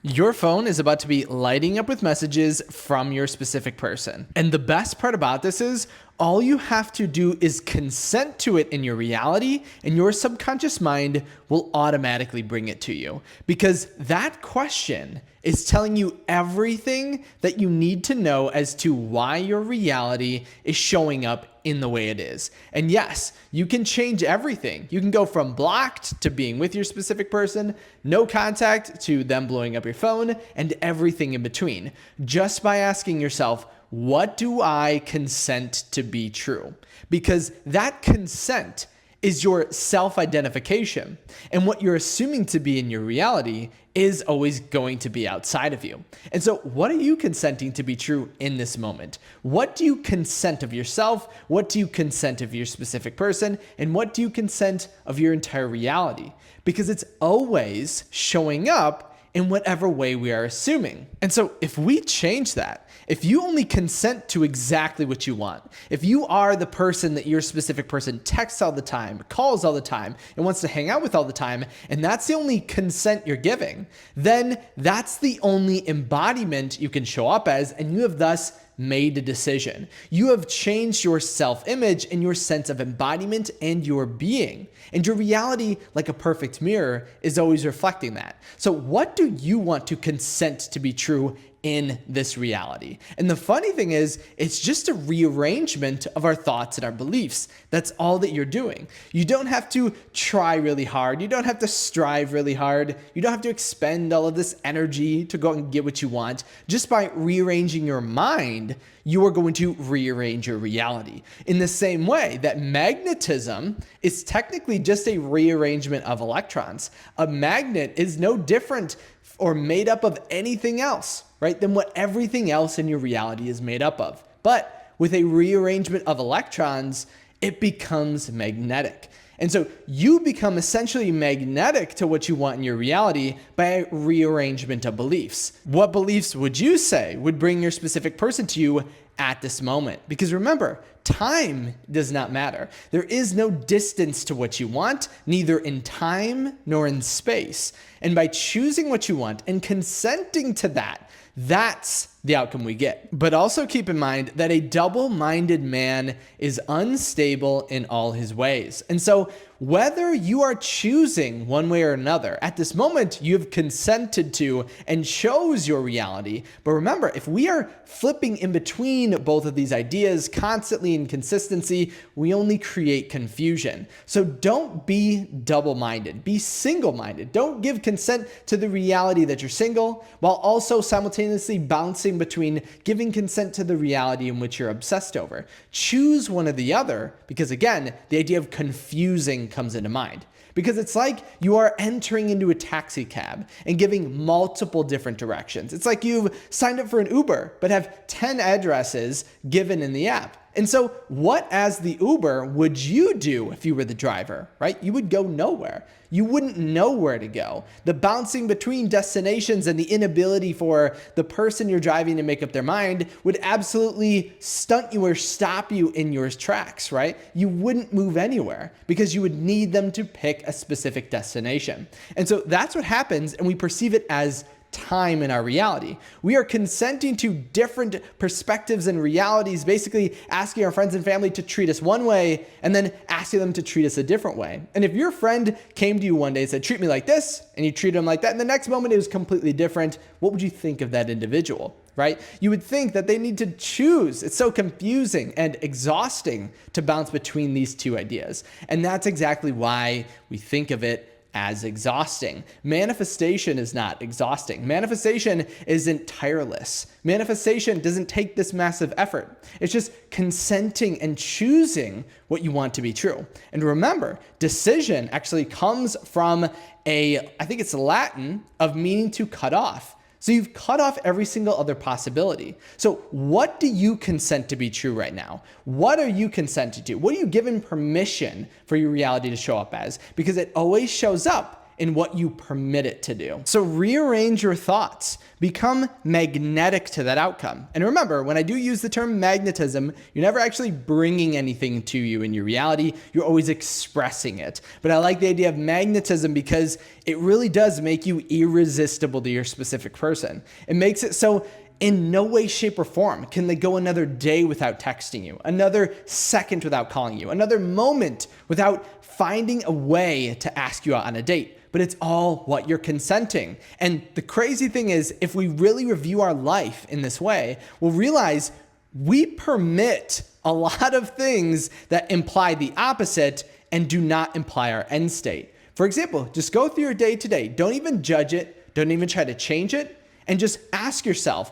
Your phone is about to be lighting up with messages from your specific person. And the best part about this is all you have to do is consent to it in your reality, and your subconscious mind will automatically bring it to you. Because that question is telling you everything that you need to know as to why your reality is showing up in the way it is. And yes, you can change everything. You can go from blocked to being with your specific person, no contact to them blowing up your phone, and everything in between, just by asking yourself, what do I consent to be true? Because that consent is your self-identification. And what you're assuming to be in your reality is always going to be outside of you. And so what are you consenting to be true in this moment? What do you consent of yourself? What do you consent of your specific person? And what do you consent of your entire reality? Because it's always showing up in whatever way we are assuming. And so if we change that, if you only consent to exactly what you want, if you are the person that your specific person texts all the time, calls all the time, and wants to hang out with all the time, and that's the only consent you're giving, then that's the only embodiment you can show up as, and you have thus made a decision. You have changed your self-image and your sense of embodiment and your being. And your reality, like a perfect mirror, is always reflecting that. So what do you want to consent to be true in this reality? And the funny thing is, it's just a rearrangement of our thoughts and our beliefs. That's all that you're doing. You don't have to try really hard. You don't have to strive really hard. You don't have to expend all of this energy to go out and get what you want. Just by rearranging your mind, you are going to rearrange your reality. In the same way that magnetism is technically just a rearrangement of electrons. A magnet is no different or made up of anything else, right, than what everything else in your reality is made up of. But with a rearrangement of electrons, it becomes magnetic. And so you become essentially magnetic to what you want in your reality by a rearrangement of beliefs. What beliefs would you say would bring your specific person to you at this moment? Because remember, time does not matter. There is no distance to what you want, neither in time nor in space. And by choosing what you want and consenting to that, that's the outcome we get. But also keep in mind that a double-minded man is unstable in all his ways. And so whether you are choosing one way or another, at this moment you have consented to and chose your reality. But remember, if we are flipping in between both of these ideas constantly in consistency, we only create confusion. So don't be double-minded, be single-minded. Don't give consent to the reality that you're single while also simultaneously bouncing between giving consent to the reality in which you're obsessed over. Choose one or the other, because again, the idea of confusing comes into mind. Because it's like you are entering into a taxi cab and giving multiple different directions. It's like you've signed up for an Uber, but have 10 addresses given in the app. And so what as the Uber would you do if you were the driver, right? You would go nowhere. You wouldn't know where to go. The bouncing between destinations and the inability for the person you're driving to make up their mind would absolutely stunt you or stop you in your tracks, right? You wouldn't move anywhere because you would need them to pick a specific destination. And so that's what happens, and we perceive it as time in our reality. We are consenting to different perspectives and realities, basically asking our friends and family to treat us one way and then asking them to treat us a different way. And if your friend came to you one day and said, treat me like this, and you treated them like that, and the next moment it was completely different, what would you think of that individual, right? You would think that they need to choose. It's so confusing and exhausting to bounce between these two ideas. And that's exactly why we think of it as exhausting. Manifestation is not exhausting. Manifestation isn't tireless. Manifestation doesn't take this massive effort. It's just consenting and choosing what you want to be true. And remember, decision actually comes from I think it's Latin, of meaning to cut off. So you've cut off every single other possibility. So what do you consent to be true right now? What are you consented to? What are you given permission for your reality to show up as? Because it always shows up in what you permit it to do. So rearrange your thoughts, become magnetic to that outcome. And remember, when I do use the term magnetism, you're never actually bringing anything to you in your reality. You're always expressing it. But I like the idea of magnetism because it really does make you irresistible to your specific person. It makes it so in no way, shape, or form can they go another day without texting you, another second without calling you, another moment without finding a way to ask you out on a date. But it's all what you're consenting. And the crazy thing is, if we really review our life in this way, we'll realize we permit a lot of things that imply the opposite and do not imply our end state. For example, just go through your day today. Don't even judge it. Don't even try to change it. And just ask yourself,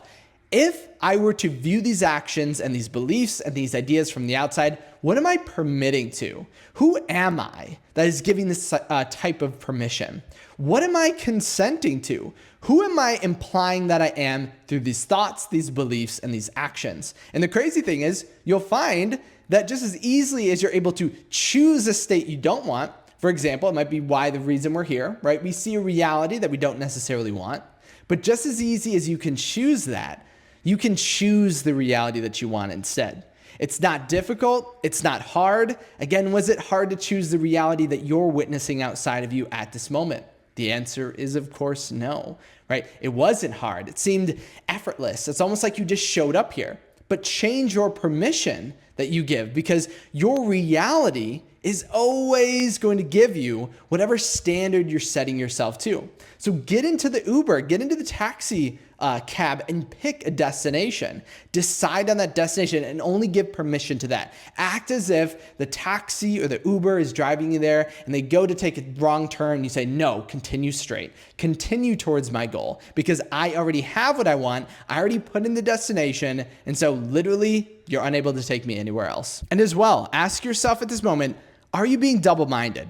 if I were to view these actions and these beliefs and these ideas from the outside, what am I permitting to? Who am I that is giving this type of permission? What am I consenting to? Who am I implying that I am through these thoughts, these beliefs, and these actions? And the crazy thing is, you'll find that just as easily as you're able to choose a state you don't want, for example, it might be why the reason we're here, right? We see a reality that we don't necessarily want, but just as easy as you can choose that, you can choose the reality that you want instead. It's not difficult. It's not hard. Again, was it hard to choose the reality that you're witnessing outside of you at this moment? The answer is, of course, no, right? It wasn't hard. It seemed effortless. It's almost like you just showed up here. But change your permission that you give, because your reality is always going to give you whatever standard you're setting yourself to. So get into the Uber, get into the taxi cab and pick a destination. Decide on that destination and only give permission to that. Act as if the taxi or the Uber is driving you there and they go to take a wrong turn and you say, no, continue straight. Continue towards my goal because I already have what I want. I already put in the destination. And so literally you're unable to take me anywhere else. And as well, ask yourself at this moment, are you being double-minded?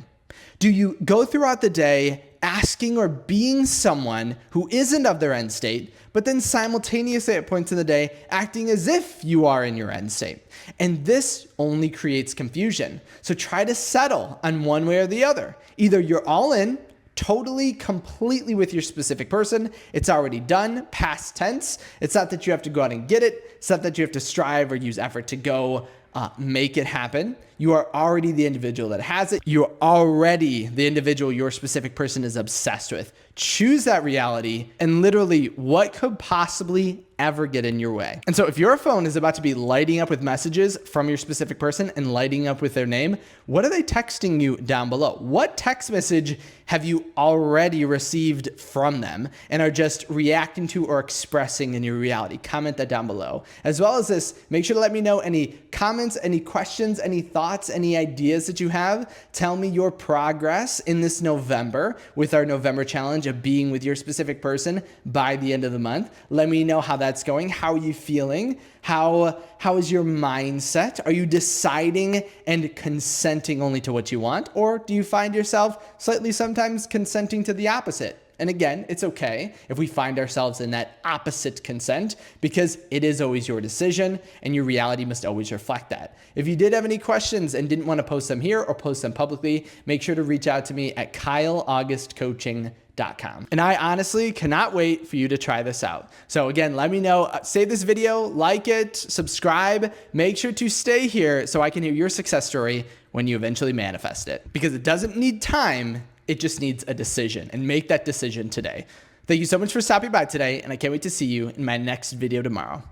Do you go throughout the day asking or being someone who isn't of their end state, but then simultaneously at points in the day acting as if you are in your end state? And this only creates confusion. So try to settle on one way or the other. Either you're all in, totally, completely with your specific person. It's already done, past tense. It's not that you have to go out and get it. It's not that you have to strive or use effort to go make it happen. You are already the individual that has it. You're already the individual your specific person is obsessed with. Choose that reality, and literally what could possibly ever get in your way. And so if your phone is about to be lighting up with messages from your specific person and lighting up with their name, what are they texting you down below? What text message have you already received from them and are just reacting to or expressing in your reality? Comment that down below. As well as this, make sure to let me know any comments, any questions, any thoughts, any ideas that you have. Tell me your progress in this November with our November challenge of being with your specific person by the end of the month. Let me know how that's going. How are you feeling? How is your mindset? Are you deciding and consenting only to what you want? Or do you find yourself slightly sometimes consenting to the opposite? And again, it's okay if we find ourselves in that opposite consent because it is always your decision and your reality must always reflect that. If you did have any questions and didn't want to post them here or post them publicly, make sure to reach out to me at kyleaugustcoaching.com. And I honestly cannot wait for you to try this out. So again, let me know, save this video, like it, subscribe, make sure to stay here so I can hear your success story when you eventually manifest it. Because it doesn't need time, it just needs a decision, and make that decision today. Thank you so much for stopping by today, and I can't wait to see you in my next video tomorrow.